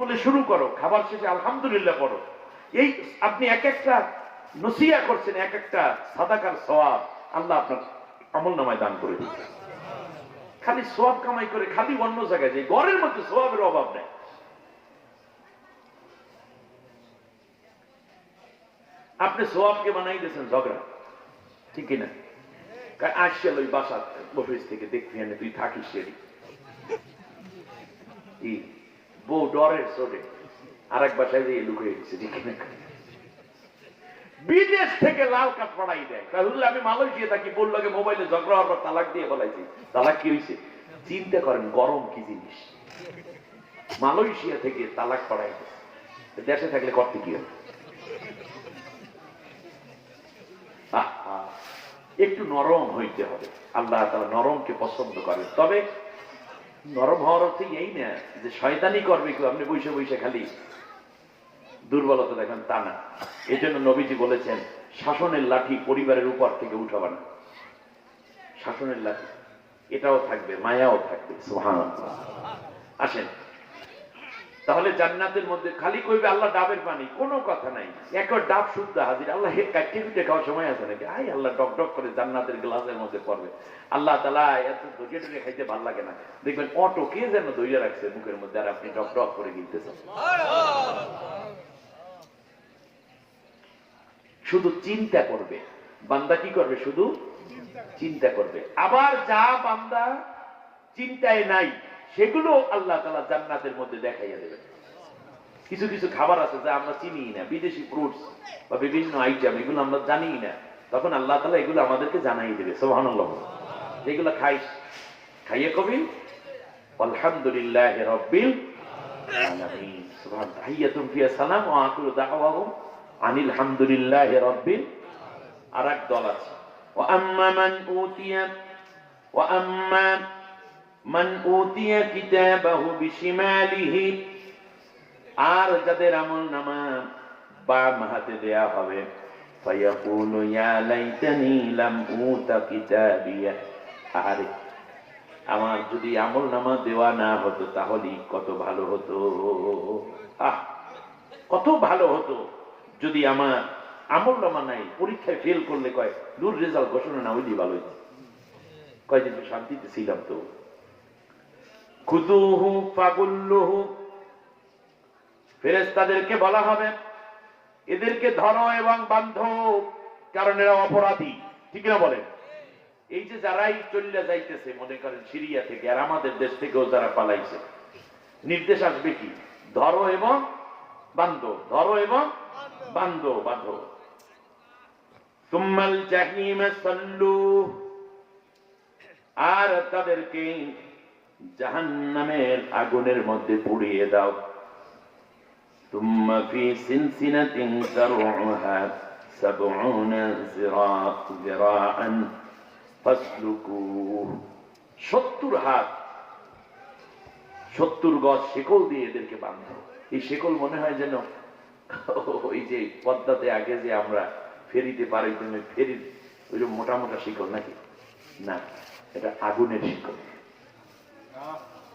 বলে শুরু করো, খাবার শেষে আলহামদুলিল্লাহ পড়ো। এই আপনি এক একটা নসিয়া করছেন, এক একটা সাদাকার সওয়াব আল্লাহ আপনার আমলনামায় দান করে দিচ্ছে। খালি সওয়াব কামাই করে খালি অন্য জায়গায় যে ঘরের মধ্যে সওয়াবের অভাব নেই। আপনি সওয়াবকে বানাই দিয়েছেন ঝগড়া, ঠিক না? আসছিল ওই বাসা অফিস থেকে, দেখবি তুই থাকিস সেটি বউ ডরের চোটে আরেক বাসায় যে লুকিয়ে গেছে, ঠিক না? বিদেশ থেকে লাল কাঠ পড়াই দেয়, আমি মালয়েশিয়া থাকি, বললো মোবাইলে ঝগড়া হওয়ার পর তালাক দিয়ে বলাইছি। তালাক কি হয়েছে চিন্তা করেন, গরম কি জিনিস। মালয়েশিয়া থেকে তালাক পড়াই দেশে থাকলে করতে কি হবে? একটু নরম হইতে হবে। আল্লাহ তাআলা নরমকে পছন্দ করেন। তবে নরম হওয়ার অর্থ এই না যে শয়তানি করবে কেউ, আপনি বসে বসে খালি দুর্বলতা দেখেন, তা না। এই জন্য নবীজি বলেছেন, শাসনের লাঠি পরিবারের উপর থেকে উঠাবে না। শাসনের লাঠি এটাও থাকবে, মায়াও থাকবে। সুবহানাল্লাহ। আসেন তাহলে জান্নাতের মধ্যে খালি কইবে আল্লাহ ডাবের পানি, কোনো কথা নাই। একবার ডাব শুদ্ধ হাজির। আল্লাহ কাটতে কুটে খাওয়ার সময় আছে নাকি? আই আল্লাহ ডক ডক করে জান্নাতের গ্লাসের মধ্যে পড়বে। আল্লাহ তাআলা এত ধৈর্য ধরে খাইতে ভালো লাগে না, দেখবেন অটো কে যেন ধৈর্য রাখছে মুখের মধ্যে, আর আপনি ডক ডক করে গিলতেছেন। শুধু চিন্তা করবে বান্দা, কি করবে? শুধু চিন্তা করবে। আবার যা বান্দা চিন্তায় নাই সেগুলো আল্লাহ তাআলা জান্নাতের মধ্যে দেখাইয়া দেবেন। কিছু কিছু খাবার আছে যা আমরা চিনি না, বিদেশি ফ্রুটস বা বিভিন্ন আইটেম, এগুলো আমরা জানি না, তখন আল্লাহ তাআলা এগুলো আমাদেরকে জানাই দেবে। সুবহানাল্লাহ। যেগুলো খাইস, খাইয়ে কবি আলহামদুলিল্লাহি রাব্বিল আলামিন, সুবহান তাহিয়াতুম ফিহা সালাম ওয়া আখিরু দাওয়াহুম আনিল হামদুলিল্লাহি রাব্বিল। আরেক দল আছে, ওয়া আম্মা মান উতিয়া কিতাবাহু বিশিমালিহি, আর যাদের আমলনামা বাম হাতে দেয়া হবে, ফায়াকুলু ইয়া লাইতানি লাম উতা কিতাবিয়া, আরে আমার যদি আমলনামা দেওয়া না হতো তাহলে কত ভালো হতো, কত ভালো হতো যদি আমার আমলনামা নাই। পরীক্ষায় ফেল করলে কয় দূর রেজাল্ট ঘোষণা না হইলেই ভালো হইতো, কয়দিন তো শান্তিতে ছিলাম। তো খুযুহু ফাগুল্লুহু, ফেরেশতাদেরকে বলা হবে এদেরকে ধরো এবং বাঁধো, কারণ এরা অপরাধী, ঠিক না বলেন? এই যে যারাই চলে যাইতেছে মনে করেন সিরিয়া থেকে, আর আমাদের দেশ থেকেও যারা পালাইছে, নির্দেশ আসবে কি? ধরো এবং বাঁধো, ধরো এবং বাঁধো, বাঁধো। সুম্মাল জাহিমা সাল্লু, আর তাদেরকে জাহান্নামের আগুনের মধ্যে পুড়িয়ে দাও। তুম্মা ফি সিলসিলাতিন যারউহা ৭০ যিরাআন ফাসলুকুহু, ৭০ হাত ৭০ গজ শিকল দিয়ে এদেরকে বাঁধো। এই শিকল মনে হয় যেন ওই যে পদ্মাতে আগে যে আমরা ফেরিতে পারাইতাম, ফেরির ওই যে মোটা মোটা শিকল নাকি? না, এটা আগুনের শিকল।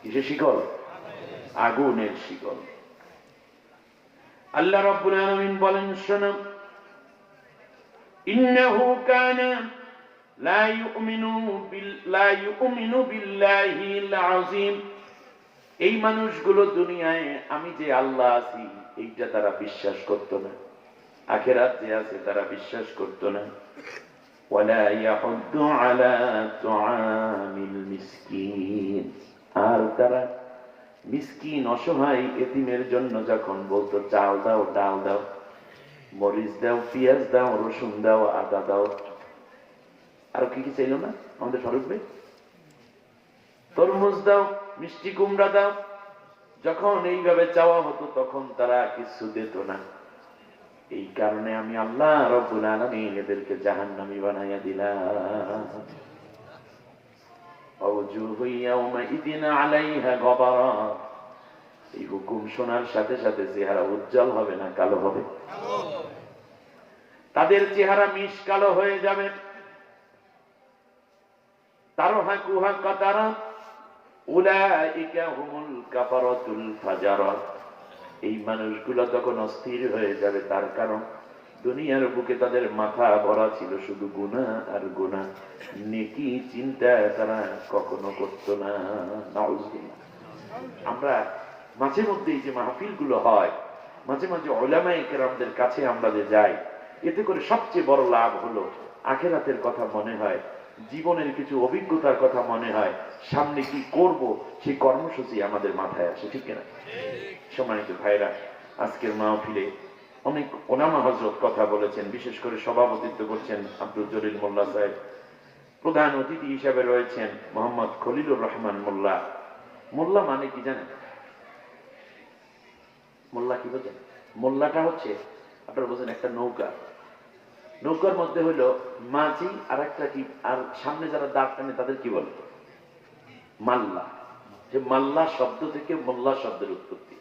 কিসের শিকল? আগুনের শিকল। আল্লাহ রাব্বুল আলামিন বলেন, শোনো, ইন্নাহু কানা লা ইউমিনু বিল্লাহিল আযীম, এই মানুষগুলো দুনিয়ায় আমি যে আল্লাহ আছি এইটা তারা বিশ্বাস করত না, আখিরাত যে আছে তারা বিশ্বাস করত না। ওয়ালা ইয়াহুদ্দু আলা তুআমিল মিসকিন, আর তারা মিসকিন অসহায় এতিমের জন্য যখন বলতো চাল দাও, ডাল দাও, মরিচ দাও, পেঁয়াজ দাও, রসুন দাও, আদা দাও, আর কি কি চাইল না আমাদের ফারুক ভাই? তরমুজ দাও, মিষ্টি কুমড়া দাও, যখন এইভাবে চাওয়া হতো তখন তারা কিছু দিত না। এই কারণে আমি আল্লাহ রাব্বুল আলামিন এদেরকে জাহান্নামী বানাইয়া দিলাম। আওজুহু ইয়াওমাইদিন আলাইহা গবারা, এই হুকুম শোনার সাথে সাথে চেহারা উজ্জ্বল হবে না কালো হবে? তাদের চেহারা মিশ কালো হয়ে যাবে। তারহাকুহা কাতারা উলাইকা হুমুল কাফারাতুল ফাজারা, এই মানুষগুলো তখন অস্থির হয়ে যাবে, তার কারণ দুনিয়ার বুকে তাদের মাথা ভরা ছিল শুধু গুনাহ আর গুনাহ, নেকি চিন্তা তারা কখনো করতো না। নাউজুবিল্লাহ। আমরা মাঝে মধ্যে এই যে মাহফিল গুলো হয়, মাঝে মাঝে উলামায়ে কেরামদের কাছে আমরা যে যাই, এতে করে সবচেয়ে বড় লাভ হলো আখিরাতের কথা মনে হয়, জীবনের কিছু অভিজ্ঞতার কথা মনে হয়, সামনে কি করব সেই কর্মসূচি আমাদের মাথায় আসে, ঠিক কিনা? সম্মানিত ভাইরা, আজকের মাহফিলে অনেক ওলামা হযরত কথা বলেছেন, বিশেষ করে সভাপতিত্ব করছেন আব্দুল জলিল মোল্লা সাহেব, প্রধান অতিথি হিসেবে রয়েছেন মোহাম্মদ খলিলুর রহমান মোল্লা। মোল্লা মানে কি জানেন? মোল্লা কি বোঝেন? মোল্লাটা হচ্ছে, আপনারা বোঝেন, একটা নৌকা, নৌকার মধ্যে হলো মাঝি আর একটা কি, আর সামনে যারা দাঁড় টানে তাদের কি বলে? মাল্লা। যে মাল্লা শব্দ থেকে মোল্লা শব্দের উৎপত্তি।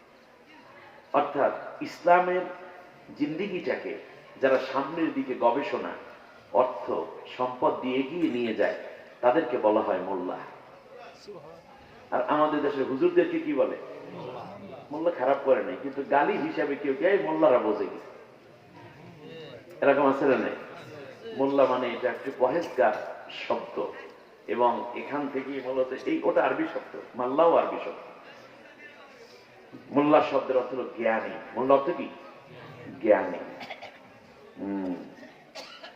অর্থাৎ ইসলামের জিন্দিগিটাকে যারা সামনের দিকে গবেষণা, অর্থ, সম্পদ দিয়ে এগিয়ে নিয়ে যায়, তাদেরকে বলা হয় মোল্লা। আর আমাদের দেশের হুজুরদেরকে কি বলে? মোল্লা। খারাপ করে নাই, কিন্তু গালি হিসাবে কেউ কে মোল্লারা বোঝে কি, এরকম আছে না? নেই। মোল্লা মানে এটা একটি পহেজগার শব্দ, এবং এখান থেকে মূলত এই ওটা আরবি শব্দ, মাল্লাও আরবি শব্দ। মোল্লা শব্দের অর্থ হলো জ্ঞানী। মোল্লা অর্থ কি? জ্ঞানী।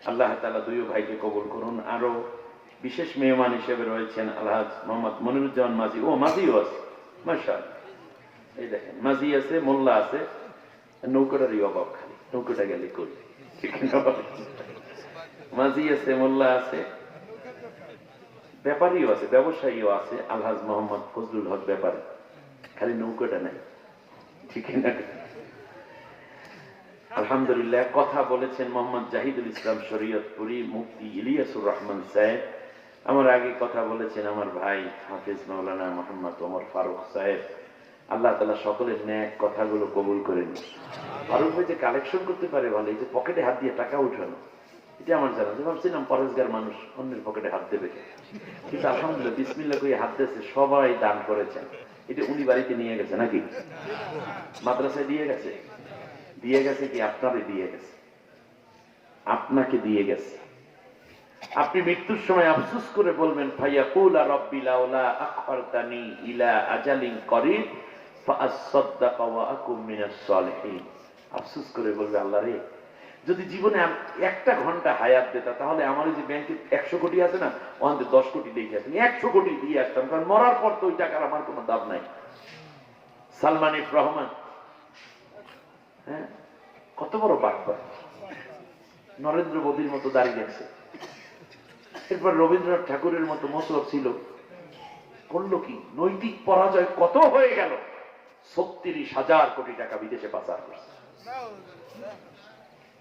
আল্লাহ তাআলা দুই ভাইকে কবুল করুন। আরো বিশেষ মেহমান হিসেবে রয়েছেন আলহাজ মোহাম্মদ মনিরুজ্জামান মাঝি। ও, মাঝিও আছে, মাশাআল্লাহ। এই দেখেন, মাঝি আছে, মোল্লা আছে, নৌকাটারই অভাব, খালি নৌকাটা গেলে করি, ঠিক না? মাঝি আছে, মোল্লা আছে, ব্যাপারীও আছে, ব্যবসায়ীও আছে। আলহাজ মোহাম্মদ ফজলুল হক ব্যাপারী, খালি নৌকাটা নাই, ঠিক না? আলহামদুলিল্লাহ। কথা বলেছেন মোহাম্মদ জাহিদুল ইসলাম শরীয়তপুরী, মুফতি ইলিয়াসুর রহমান সাহেব। আমার আগে কথা বলেছেন আমার ভাই হাফেজ মাওলানা মোহাম্মদ ওমর ফারুক সাহেব। আল্লাহ তাআলা সকলের ন্যাক কথাগুলো কবুল করেন। ফারুক ভাই যে কালেকশন করতে পারে ভালো, এই যে পকেটে হাত দিয়ে টাকা উঠানো, এটা আমার জানা। যে ভাবছিলাম পরেশগার মানুষ, অন্যের পকেটে হাত দেবে, কিন্তু আলহামদুলিল্লাহ বিসমিল্লাহ করে হাত দিয়েছে, সবাই দান করেছেন। এটা উনি বাড়িতে নিয়ে গেছে নাকি? মাদ্রাসায় দিয়ে গেছে? দিয়ে গেছে কি আপনারে দিয়ে গেছে? আপনাকে দিয়ে গেছে। আপনি মৃত্যুর সময় আফসোস করে বলবেন, ফায়াকুলা রাব্বি লাউলা আখখারতানি ইলা আজালিন করিব ফাআসাদদাকা ওয়া আকুম মিনাস সালিহিন। আফসোস করে বলবে, আল্লাহ রে, যদি জীবনে একটা ঘন্টা হায়াত দিতা, তাহলে আমার যে ব্যাংকে 100 কোটি আছে না, ওখানে 10 কোটি দিয়ে আসতাম, 100 কোটি দিয়ে আসতাম, কারণ মরার পর তো ওই টাকার আমার কোনো দাম নাই। সালমান ইফ রহমান, হ্যাঁ, কত বড় বাটপার, নরেন্দ্র মোদীর মতো দাঁড়িয়ে আছে। এরপর রবীন্দ্রনাথ ঠাকুরের মতো মসলব ছিল, করলো কি? নৈতিক পরাজয় কত হয়ে গেল, 36,000 কোটি টাকা বিদেশে পাচার করছে।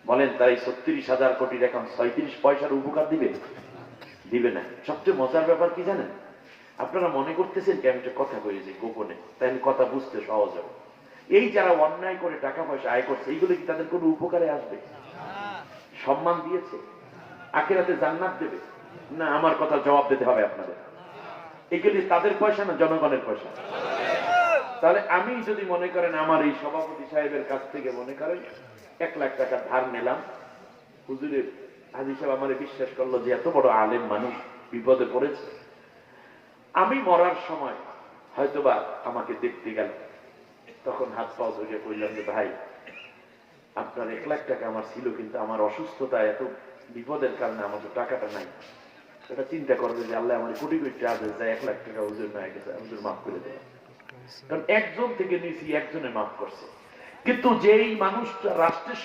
বলেন, তাই 36,000 কোটি টাকা 36 পয়সার উপকার দিবে? দিবে না। সবচেয়ে মজার ব্যাপার কি জানেন? আপনারা মনে করতেছেন কি আমি একটা কথা কইছি গোপনে, তাই কথা বুঝতে সহজ হবে। এই যারা অন্যায় করে টাকা পয়সা আয় করছে, এইগুলো কি তাদের কোনো উপকারে আসবে? সম্মান দিয়েছে? আখিরাতে জান্নাত দেবে? না, আমার কথা জবাব দিতে হবে আপনাদের। এগুলি তাদের পয়সা না জনগণের পয়সা? তাহলে আমি যদি মনে করেন আমার এই সভাপতি সাহেবের কাছ থেকে মনে করেন 1 লাখ টাকা ধার নিলাম, হুজুরের হাজী সাহেব আমার বিশ্বাস করলো যে এত বড় আলেম মানুষ বিপদে পড়েছে, আমি মরার সময় হয়তোবা আমাকে দেখতে গেল, তখন হাত পা ধরে কইলাম যে ভাই, আপনার 1 লাখ টাকা আমার ছিল, কিন্তু আমার অসুস্থতা, এত বিপদের কারণে আমার তো টাকাটা নাই। এটা চিন্তা করবে যে আল্লাহ আমার কোটি কোটি টাকা দেয়, 1 লাখ টাকা হুজুর না গেছে, হুজুর মাফ করে দেবে। কারণ একজন থেকে নিয়েছি, একজনে মাফ করছে। কিন্তু যেই মানুষটা রাষ্ট্রের